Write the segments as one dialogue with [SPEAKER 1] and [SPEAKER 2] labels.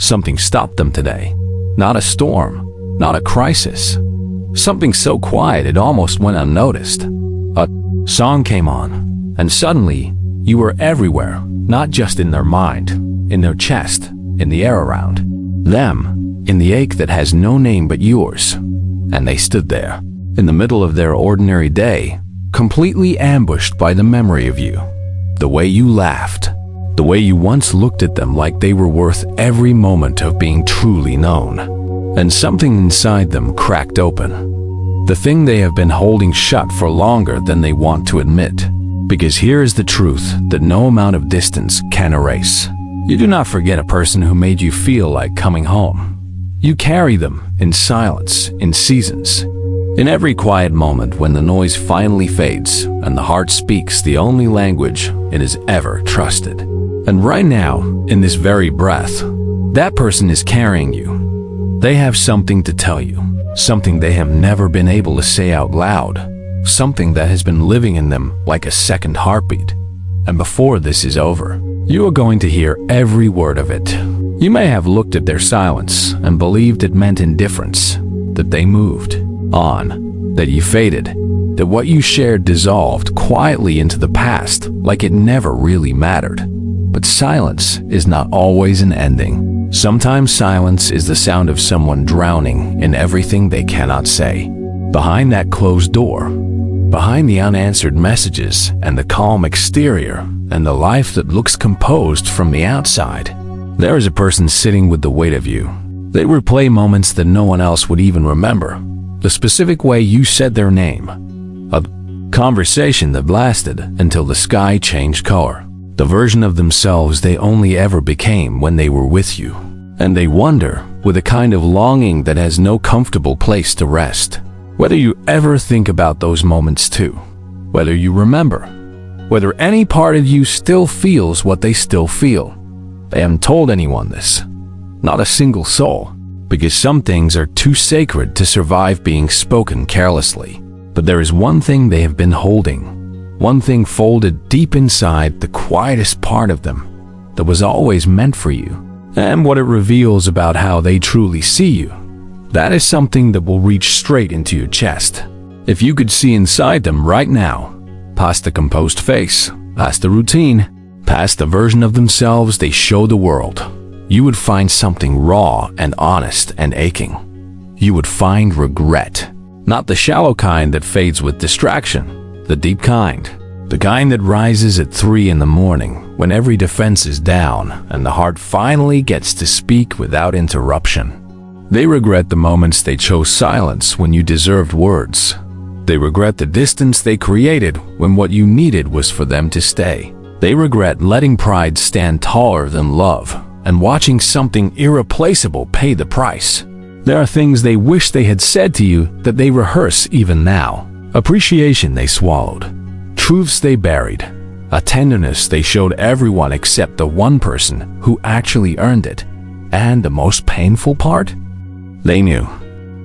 [SPEAKER 1] Something stopped them today. Not a storm, not a crisis. Something so quiet it almost went unnoticed. A song came on, and suddenly you were everywhere, not just in their mind, in their chest, in the air around them, in the ache that has no name but yours. And they stood there, in the middle of their ordinary day, completely ambushed by the memory of you. The way you laughed, the way you once looked at them like they were worth every moment of being truly known. And something inside them cracked open. The thing they have been holding shut for longer than they want to admit. Because here is the truth that no amount of distance can erase. You do not forget a person who made you feel like coming home. You carry them in silence, in seasons. In every quiet moment when the noise finally fades and the heart speaks the only language it has ever trusted. And right now, in this very breath, that person is carrying you. They have something to tell you, something they have never been able to say out loud, something that has been living in them like a second heartbeat. And before this is over, you are going to hear every word of it. You may have looked at their silence and believed it meant indifference, that they moved on, that you faded, that what you shared dissolved quietly into the past like it never really mattered. But silence is not always an ending. Sometimes silence is the sound of someone drowning in everything they cannot say. Behind that closed door, behind the unanswered messages and the calm exterior and the life that looks composed from the outside, there is a person sitting with the weight of you. They replay moments that no one else would even remember. The specific way you said their name. A conversation that lasted until the sky changed color. The version of themselves they only ever became when they were with you. And they wonder, with a kind of longing that has no comfortable place to rest, whether you ever think about those moments too. Whether you remember. Whether any part of you still feels what they still feel. They haven't told anyone this. Not a single soul. Because some things are too sacred to survive being spoken carelessly. But there is one thing they have been holding. One thing folded deep inside the quietest part of them that was always meant for you. And what it reveals about how they truly see you. That is something that will reach straight into your chest. If you could see inside them right now, past the composed face, past the routine, past the version of themselves they show the world, you would find something raw and honest and aching. You would find regret. Not the shallow kind that fades with distraction, the deep kind. The kind that rises at 3 in the morning when every defense is down and the heart finally gets to speak without interruption. They regret the moments they chose silence when you deserved words. They regret the distance they created when what you needed was for them to stay. They regret letting pride stand taller than love and watching something irreplaceable pay the price. There are things they wish they had said to you that they rehearse even now. Appreciation they swallowed. Truths they buried. A tenderness they showed everyone except the one person who actually earned it. And the most painful part? They knew.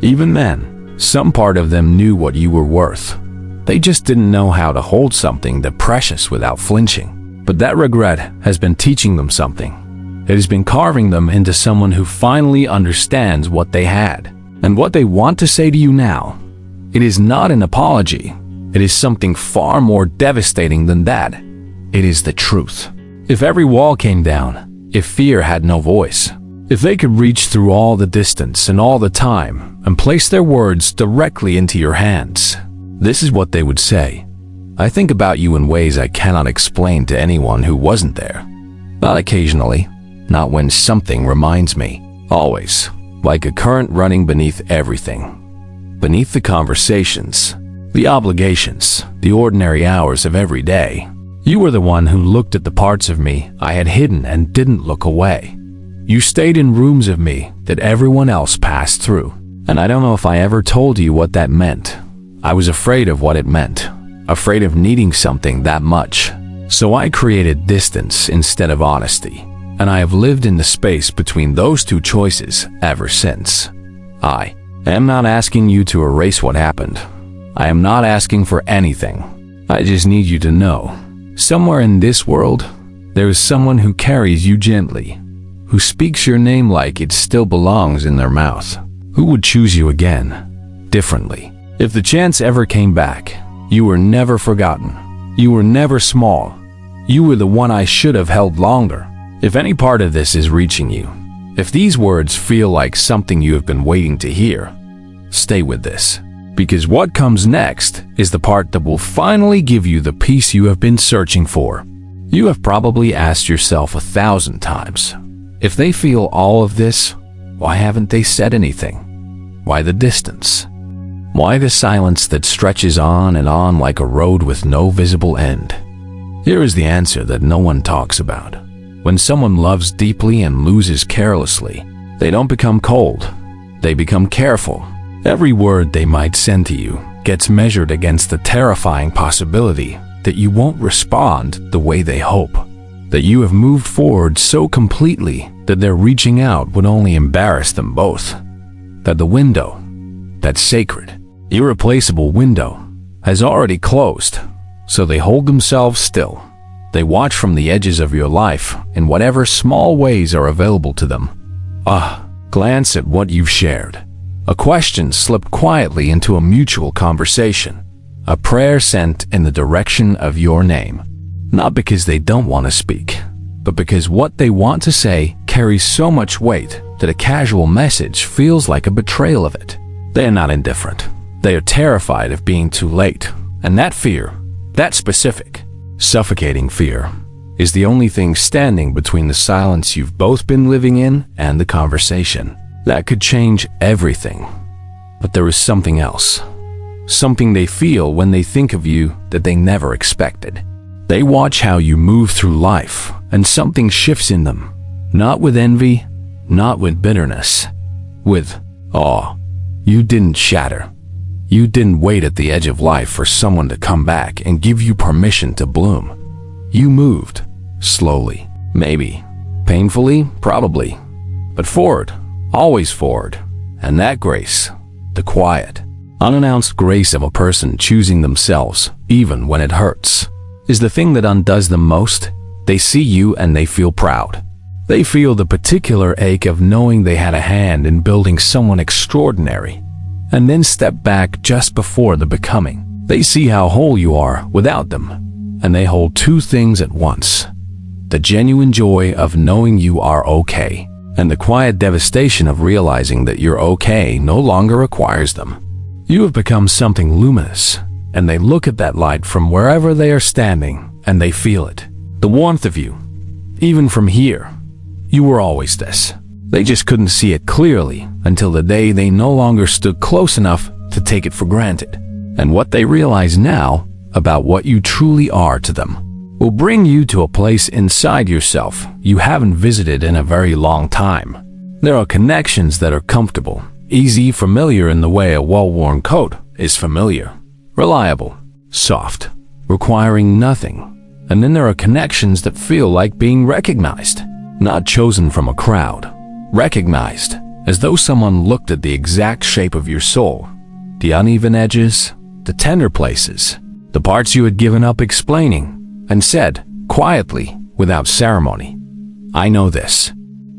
[SPEAKER 1] Even then, some part of them knew what you were worth. They just didn't know how to hold something that precious without flinching. But that regret has been teaching them something. It has been carving them into someone who finally understands what they had and what they want to say to you now. It is not an apology. It is something far more devastating than that. It is the truth. If every wall came down, if fear had no voice, if they could reach through all the distance and all the time and place their words directly into your hands, this is what they would say. I think about you in ways I cannot explain to anyone who wasn't there. Not occasionally. Not when something reminds me. Always. Like a current running beneath everything. Beneath the conversations, the obligations, the ordinary hours of every day. You were the one who looked at the parts of me I had hidden and didn't look away. You stayed in rooms of me that everyone else passed through. And I don't know if I ever told you what that meant. I was afraid of what it meant. Afraid of needing something that much. So I created distance instead of honesty. And I have lived in the space between those two choices ever since. I am not asking you to erase what happened. I am not asking for anything. I just need you to know, somewhere in this world, there is someone who carries you gently, who speaks your name like it still belongs in their mouth, who would choose you again, differently. If the chance ever came back, you were never forgotten. You were never small. You were the one I should have held longer. If any part of this is reaching you, if these words feel like something you have been waiting to hear, stay with this. Because what comes next is the part that will finally give you the peace you have been searching for. You have probably asked yourself 1,000 times, if they feel all of this, why haven't they said anything? Why the distance? Why the silence that stretches on and on like a road with no visible end? Here is the answer that no one talks about. When someone loves deeply and loses carelessly, they don't become cold, they become careful. Every word they might send to you gets measured against the terrifying possibility that you won't respond the way they hope, that you have moved forward so completely that their reaching out would only embarrass them both, that the window, that sacred, irreplaceable window, has already closed, so they hold themselves still. They watch from the edges of your life in whatever small ways are available to them. Glance at what you've shared. A question slipped quietly into a mutual conversation. A prayer sent in the direction of your name. Not because they don't want to speak, but because what they want to say carries so much weight that a casual message feels like a betrayal of it. They are not indifferent. They are terrified of being too late. And that fear, that specific, suffocating fear, is the only thing standing between the silence you've both been living in and the conversation. That could change everything. But there is something else. Something they feel when they think of you that they never expected. They watch how you move through life, and something shifts in them. Not with envy, not with bitterness, with awe. You didn't shatter. You didn't wait at the edge of life for someone to come back and give you permission to bloom. You moved, slowly, maybe, painfully, probably, but forward. Always forward. And that grace, the quiet, unannounced grace of a person choosing themselves, even when it hurts, is the thing that undoes them most. They see you and they feel proud. They feel the particular ache of knowing they had a hand in building someone extraordinary, and then step back just before the becoming. They see how whole you are without them, and they hold two things at once: the genuine joy of knowing you are okay, and the quiet devastation of realizing that you're okay no longer requires them. You have become something luminous, and they look at that light from wherever they are standing, and they feel it. The warmth of you, even from here. You were always this. They just couldn't see it clearly until the day they no longer stood close enough to take it for granted. And what they realize now about what you truly are to them will bring you to a place inside yourself you haven't visited in a very long time. There are connections that are comfortable, easy, familiar in the way a well-worn coat is familiar, reliable, soft, requiring nothing. And then there are connections that feel like being recognized, not chosen from a crowd, recognized as though someone looked at the exact shape of your soul, the uneven edges, the tender places, the parts you had given up explaining, and said, quietly, without ceremony, "I know this.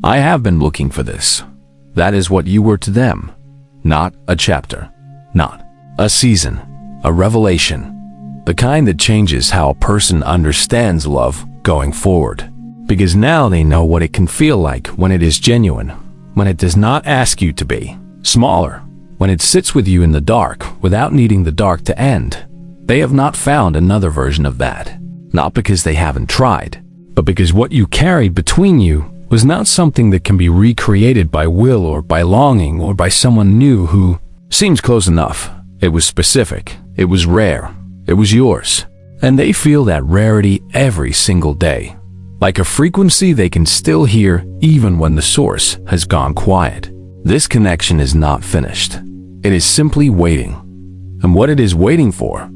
[SPEAKER 1] I have been looking for this." That is what you were to them. Not a chapter, not a season, a revelation. The kind that changes how a person understands love going forward. Because now they know what it can feel like when it is genuine, when it does not ask you to be smaller, when it sits with you in the dark without needing the dark to end. They have not found another version of that. Not because they haven't tried, but because what you carried between you was not something that can be recreated by will or by longing or by someone new who seems close enough. It was specific, it was rare, it was yours. And they feel that rarity every single day, like a frequency they can still hear even when the source has gone quiet. This connection is not finished. It is simply waiting. And what it is waiting for,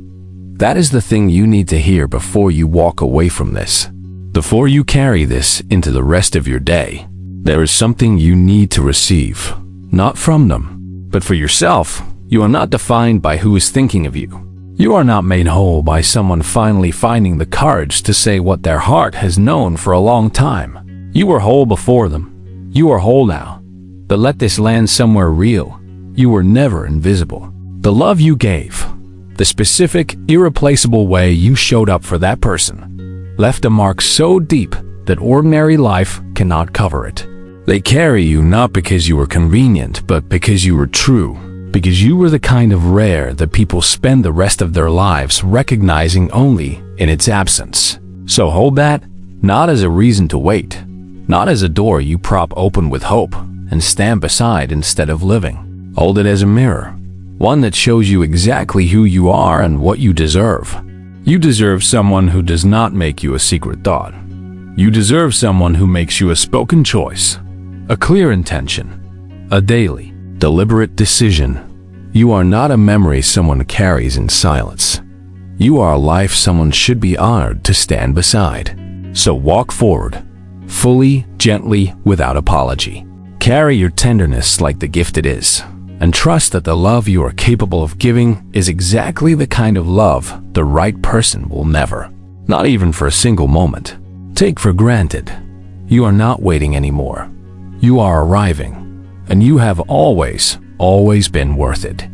[SPEAKER 1] that is the thing you need to hear before you walk away from this. Before you carry this into the rest of your day, there is something you need to receive, not from them, but for yourself. You are not defined by who is thinking of you. You are not made whole by someone finally finding the courage to say what their heart has known for a long time. You were whole before them, You are whole now. But let this land somewhere real. You were never invisible. The love you gave, the specific, irreplaceable way you showed up for that person, left a mark so deep that ordinary life cannot cover it. They carry you not because you were convenient, but because you were true. Because you were the kind of rare that people spend the rest of their lives recognizing only in its absence. So hold that, not as a reason to wait, not as a door you prop open with hope and stand beside instead of living. Hold it as a mirror, one that shows you exactly who you are and what you deserve. You deserve someone who does not make you a secret thought. You deserve someone who makes you a spoken choice, a clear intention, a daily, deliberate decision. You are not a memory someone carries in silence. You are a life someone should be honored to stand beside. So walk forward, fully, gently, without apology. Carry your tenderness like the gift it is, and trust that the love you are capable of giving is exactly the kind of love the right person will never, not even for a single moment, take for granted. You are not waiting anymore. You are arriving, and you have always been worth it.